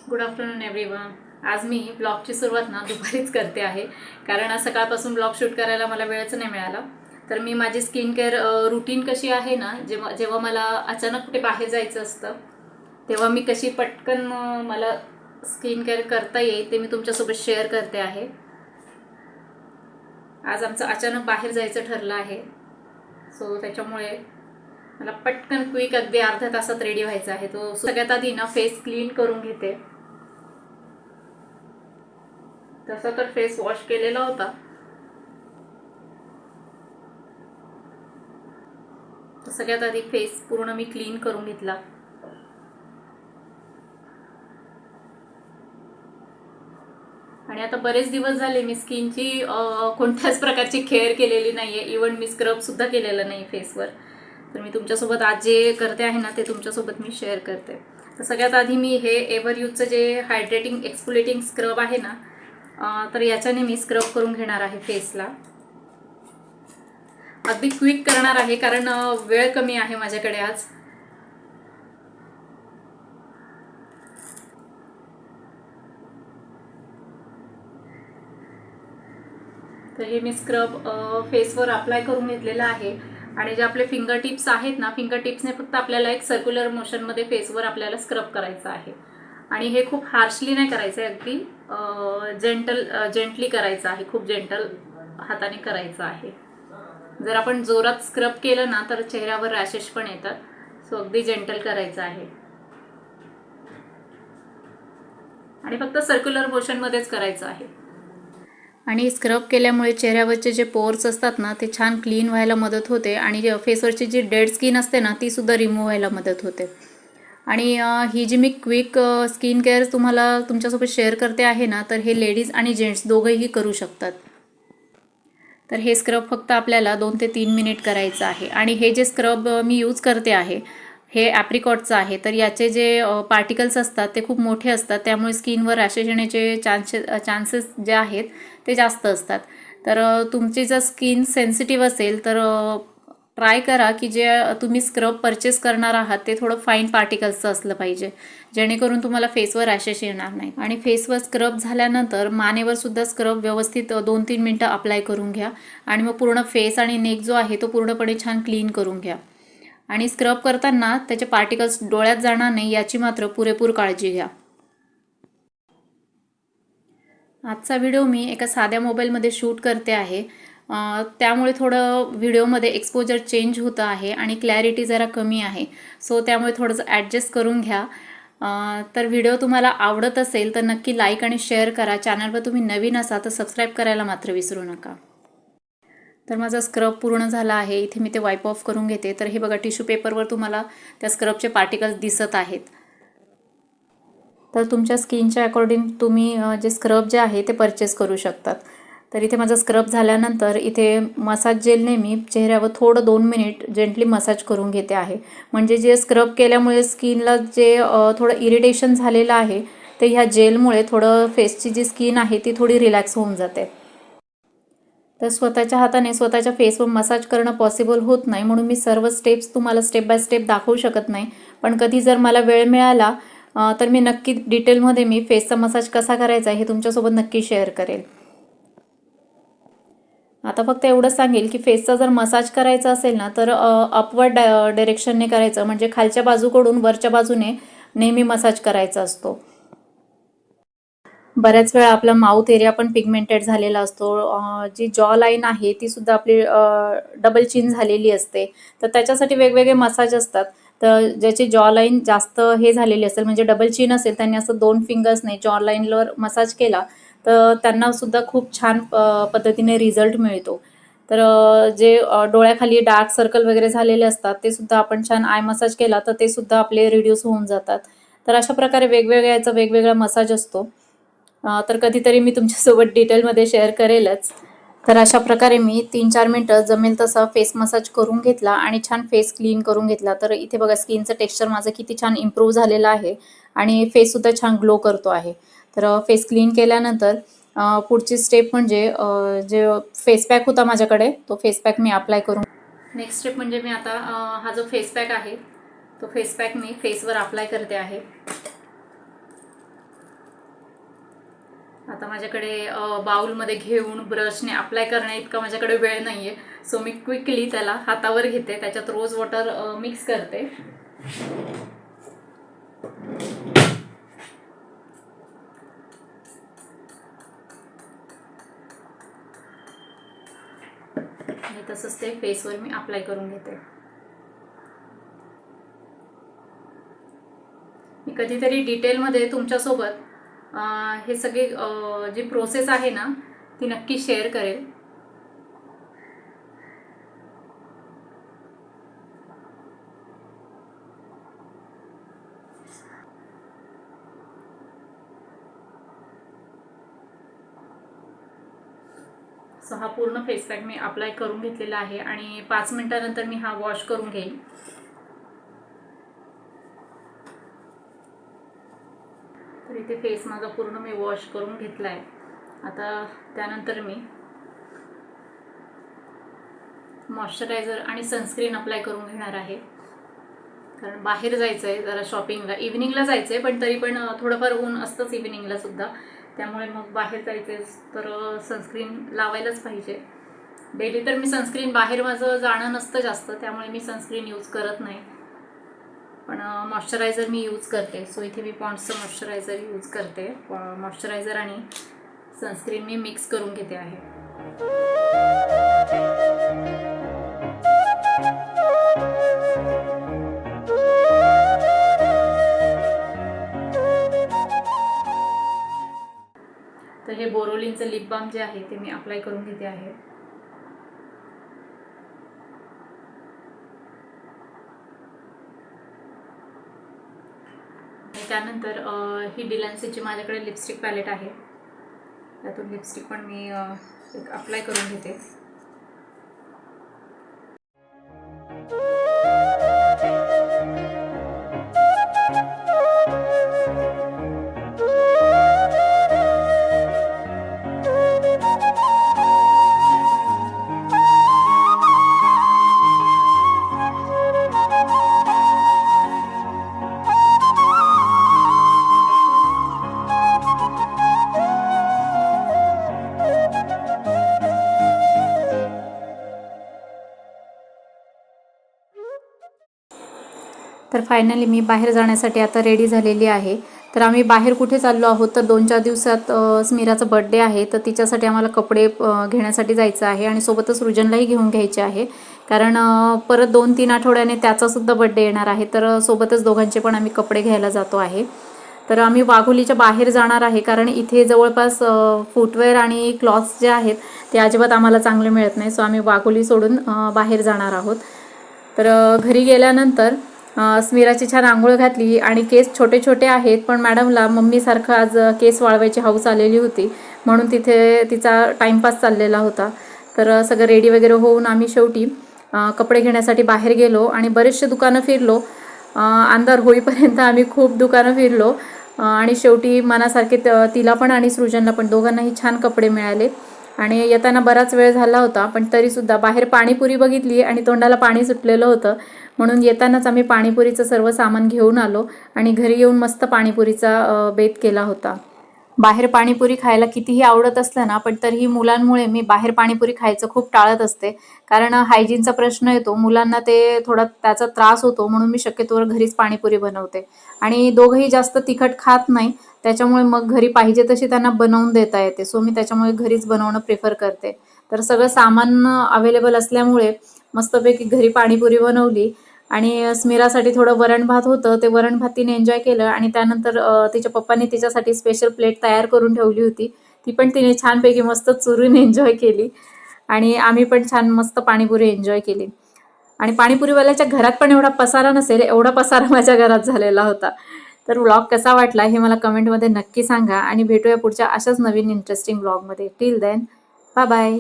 Good afternoon everyone. आज मी ब्लॉगची सुरुवात दुपारीच करते आहे, कारण आज सकाळपासून ब्लॉग शूट करायला मला वेळच नाही मिळाला. तर मी माझी स्किन केअर रुटीन कशी आहे ना, जेव्हा मला अचानक कुठे बाहेर जायचं असतं तेव्हा मी कशी पटकन मला स्किन केअर करता येईल ते मी तुमच्यासोबत शेअर करते आहे. आज आमचं अचानक बाहेर जायचं ठरलं आहे, सो त्याच्यामुळे मला पटकन क्विक अगदी अर्ध्या तासात रेडी व्हायचं आहे. तो सगळ्यात आधी फेस क्लीन करून घेते. तसा तर फेस वॉश केलेला होता, तर सगळ्यात आधी फेस पूर्ण मी क्लीन करून घेतला. आणि आता बरेच दिवस झाले मी स्किनची कोणत्याच प्रकारची केअर केलेली नाहीये. इवन मी स्क्रब सुद्धा केलेला नाही फेसवर. तर मी तुमच्यासोबत आज जे करते आहे ना ते तुमच्यासोबत मी शेअर करते. तर सगळ्यात आधी मी हे एव्हर यूजचं जे हायड्रेटिंग एक्सफोलिएटिंग स्क्रब आहे ना, तर याच्याने मी स्क्रब करून घेणार आहे फेसला. अगदी क्विक करणार आहे कारण वेळ कमी आहे माझ्याकडे आज. तर हे मी स्क्रब फेसवर अप्लाय करून घेतलेलं आहे. आणि जे आपले फिंगर टिप्स आहेत ना, फिंगर टिप्सने फक्त आपल्याला एक सर्क्युलर मोशनमध्ये फेसवर आपल्याला स्क्रब करायचं आहे. आणि हे खूप हार्शली नाही करायचं आहे, अगदी जेंटली करायचं आहे. खूप जेंटल हाताने करायचं आहे. जर आपण जोरात स्क्रब केलं ना तर चेहऱ्यावर रॅशेस पण येतात. सो अगदी जेंटल करायचं आहे आणि फक्त सर्क्युलर मोशनमध्येच करायचं आहे. आणि स्क्रब केल्यामुळे चेहऱ्यावरचे जे पोर्स असतात ना ते छान क्लीन व्हायला मदत होते. आणि फेसवरची जी डेड स्किन असते ना ती सुद्धा रिमूव्ह व्हायला मदत होते. आणि ही जी मी क्विक स्किन केअर तुम्हाला तुमच्यासोबत शेअर करते आहे ना, तर हे लेडीज आणि जेंट्स दोघंही करू शकतात. तर हे स्क्रब फक्त आपल्याला 2 ते 3 मिनिट करायचं आहे. आणि हे जे स्क्रब मी यूज करते आहे हे ॲप्रिकॉटचं आहे. तर याचे जे पार्टिकल्स असतात ते खूप मोठे असतात, त्यामुळे स्किनवर रॅशेस येण्याचे चान्सेस जे आहेत ते जास्त असतात. तर तुमची जर स्किन सेन्सिटिव्ह असेल तर ट्राय करा की जे तुम्ही स्क्रब परचेस करणार आहात ते थोडं फाईन पार्टिकल्सचं असलं पाहिजे, जेणेकरून तुम्हाला फेसवर रॅशेस येणार नाही. आणि फेसवर स्क्रब झाल्यानंतर मानेवर सुद्धा स्क्रब व्यवस्थित 2-3 मिनटं अप्लाय करून घ्या. आणि मग पूर्ण फेस आणि नेक जो आहे तो पूर्णपणे छान क्लीन करून घ्या. आणि स्क्रब करताना त्याचे पार्टिकल्स डोळ्यात जाणार नाही याची मात्र पुरेपूर काळजी घ्या. आजचा व्हिडिओ मी एका साध्या मोबाईलमध्ये शूट करते आहे, त्यामुळे थोडं व्हिडिओमध्ये एक्सपोजर चेंज होतं आहे आणि क्लॅरिटी जरा कमी आहे. सो त्यामुळे थोडंसं ॲडजस्ट करून घ्या. तर व्हिडिओ तुम्हाला आवडत असेल तर नक्की लाईक आणि शेअर करा. चॅनलवर तुम्ही नवीन असाल तर सबस्क्राईब करायला मात्र विसरू नका. तर माझा स्क्रब पूर्ण झाला आहे. इथे मी ते वाईप ऑफ करून घेते. तर हे बघा, टिश्यू पेपरवर तुम्हाला त्या स्क्रबचे पार्टिकल्स दिसत आहेत. तर तुमच्या स्किनच्या अकॉर्डिंग तुम्ही जे स्क्रब जे आहे ते परचेस करू शकतात. तर इथे माझा स्क्रब झाल्यानंतर इथे मसाज जेलने मी चेहऱ्यावर थोडं 2 मिनिट जेंटली मसाज करून घेते आहे. म्हणजे जे स्क्रब केल्यामुळे स्किनला जे थोडं इरिटेशन झालेलं आहे ते ह्या जेलमुळे थोडं फेसची जी स्किन आहे ती थोडी रिलॅक्स होऊन जाते. तर स्वतःच्या हाताने स्वतःच्या फेसवर मसाज करणं पॉसिबल होत नाही, म्हणून मी सर्व स्टेप्स तुम्हाला स्टेप बाय स्टेप दाखवू शकत नाही. पण कधी जर मला वेळ मिळाला तर मी नक्की डिटेलमध्ये मी फेसचा मसाज कसा करायचा हे तुमच्यासोबत नक्की शेअर करेल. आता फक्त एवढंच सांगेल की फेसचा जर मसाज करायचा असेल ना तर अपवर्ड डायरेक्शनने करायचं, म्हणजे खालच्या बाजूकडून वरच्या बाजूने नेहमी मसाज करायचा असतो. बऱ्याच वेळा आपला माउथ एरिया पण पिगमेंटेड झालेला असतो. जी जॉ लाईन आहे ती सुद्धा आपली डबल चिन झालेली असते. तर त्याच्यासाठी वेगवेगळे मसाज असतात. तर ज्याची जॉ लाईन जास्त हे झालेली असेल, म्हणजे डबल चिन असेल, त्यांनी असं 2 फिंगर्सने जॉ लाईनवर मसाज केला तर त्यांना सुद्धा खूप छान पद्धतीने रिझल्ट मिळतो. तर जे डोळ्याखाली डार्क सर्कल वगैरे झालेले असतात ते सुद्धा आपण छान आय मसाज केला तर ते सुद्धा आपले रिड्यूस होऊन जातात. तर अशा प्रकारे वेगवेगळ्या याचा वेगवेगळा मसाज असतो. तर कधीतरी मी तुमच्यासोबत डिटेलमध्ये शेअर करेलच. तर अशा प्रकारे मी 3-4 मिनटं जमेल तसा फेस मसाज करून घेतला आणि छान फेस क्लीन करून घेतला. तर इथे बघा, स्किनचं टेक्स्चर माझं किती छान इम्प्रूव्ह झालेलं आहे आणि फेससुद्धा छान ग्लो करतो आहे. तर फेस क्लीन केल्यानंतर पुढची स्टेप म्हणजे जे फेस पॅक होता माझ्याकडे तो फेस पॅक मी अप्लाय करून. नेक्स्ट स्टेप म्हणजे मी आता हा जो फेस पॅक आहे तो फेस पॅक मी फेसवर अप्लाय करते आहे. आता माझ्याकडे बाउलमध्ये घेऊन ब्रशने अप्लाय करण्या इतका माझ्याकडे वेळ नाही आहे. सो मी क्विकली त्याला हातावर घेते, त्याच्यात रोज वॉटर मिक्स करते. आणि तसंच ते फेसवर मी अप्लाय करून घेते. मी कधीतरी डिटेलमध्ये तुमच्यासोबत हे सगळे जी प्रोसेस आहे ना ती नक्की शेअर करेल. सो हा पूर्ण फेस पॅक मी अप्लाय करून घेतलेला आहे आणि 5 मिनिटानंतर मी हा वॉश करून घेईन. तर इथे फेस माझा पूर्ण मी वॉश करून घेतला आहे. आता त्यानंतर मी मॉइश्चरायझर आणि सनस्क्रीन अप्लाय करून घेणार आहे. कारण बाहेर जायचं आहे जरा शॉपिंगला, इव्हिनिंगला जायचं आहे, पण तरी पण थोडंफार ऊन असतंच इव्हिनिंगला सुद्धा. त्यामुळे मग बाहेर जायचं आहे तर सनस्क्रीन लावायलाच पाहिजे. डेली तर मी सनस्क्रीन बाहेर माझं जाणं नसतं जास्त, त्यामुळे मी सनस्क्रीन यूज करत नाही. पण मॉइश्चरायझर मी यूज करते. सो इथे मी पॉन्ड्सचं मॉइश्चरायझर यूज करते. मॉइश्चरायझर आणि सनस्क्रीन मी मिक्स करून घेते आहे. तर हे बोरोलिनचं लिप बाम जे आहे ते मी अप्लाय करून घेते आहे. त्यानंतर ही डिलॅन्सीची माझ्याकडे लिपस्टिक पॅलेट आहे, त्यातून लिपस्टिक पण मी एक अप्लाय करून घेते. तर फायनली मी बाहेर जाण्यासाठी आता रेडी झालेली आहे. तर आम्ही बाहेर कुठे चाललो आहोत तर 2-4 दिवसात स्मिराचा बर्थडे आहे, तर तिच्यासाठी आम्हाला कपडे घेण्यासाठी जायचं आहे आणि सोबतच सृजनलाही घेऊन घ्यायचे आहे. कारण परत 2-3 आठवड्याने त्याचासुद्धा बर्थडे येणार आहे, तर सोबतच दोघांचे पण आम्ही कपडे घ्यायला जातो आहे. तर आम्ही वाघोलीच्या बाहेर जाणार आहे, कारण इथे जवळपास फुटवेअर आणि क्लॉथ्स जे आहेत ते अजिबात आम्हाला चांगले मिळत नाही. सो आम्ही वाघोली सोडून बाहेर जाणार आहोत. तर घरी गेल्यानंतर स्मिराची छान आंघोळ घातली आणि केस छोटे छोटे आहेत, पण मॅडमला मम्मीसारखं आज केस वाळवायची हौस आलेली होती, म्हणून तिथे तिचा टाईमपास चाललेला होता. तर सगळं रेडी वगैरे होऊन आम्ही शेवटी कपडे घेण्यासाठी बाहेर गेलो आणि बरेचसे दुकानं फिरलो. अंधार होईपर्यंत आम्ही खूप दुकानं फिरलो आणि शेवटी मनासारखे तिला पण आणि सृजनला पण दोघांनाही छान कपडे मिळाले. आणि येताना बराच वेळ झाला होता, पण तरीसुद्धा बाहेर पाणीपुरी बघितली आणि तोंडाला पाणी सुटलेलं होतं, म्हणून येतानाच आम्ही पाणीपुरीचं सर्व सामान घेऊन आलो आणि घरी येऊन मस्त पाणीपुरीचा बेत केला होता. बाहेर पाणीपुरी खायला कितीही आवडत असलं ना, पण तरीही मुलांमुळे मी बाहेर पाणीपुरी खायचं खूप टाळत असते. कारण हायजीनचा प्रश्न येतो, मुलांना ते थोडा त्याचा त्रास होतो, म्हणून मी शक्यतोवर घरीच पाणीपुरी बनवते. आणि दोघंही जास्त तिखट खात नाही, त्याच्यामुळे मग घरी पाहिजे तशी त्यांना बनवून देता येते. सो मी त्याच्यामुळे घरीच बनवणं प्रिफर करते. तर सगळं सामान अवेलेबल असल्यामुळे मस्तपैकी घरी पाणीपुरी बनवली आणि स्मिरासाठी थोडं वरण भात होतं, ते वरण भात तिने एन्जॉय केलं. आणि त्यानंतर तिच्या पप्पांनी तिच्यासाठी स्पेशल प्लेट तयार करून ठेवली होती, ती पण तिने छानपैकी मस्त चुरून एन्जॉय केली आणि आम्ही पण छान मस्त पाणीपुरी एन्जॉय केली. आणि पाणीपुरीवाल्याच्या घरात पण एवढा पसारा नसेल, एवढा पसारा माझ्या घरात झालेला होता. तर व्लॉग कसा वाटला हे मला कमेंटमध्ये नक्की सांगा आणि भेटूया पुढच्या अशाच नवीन इंटरेस्टिंग व्लॉगमध्ये. Till then, bye bye.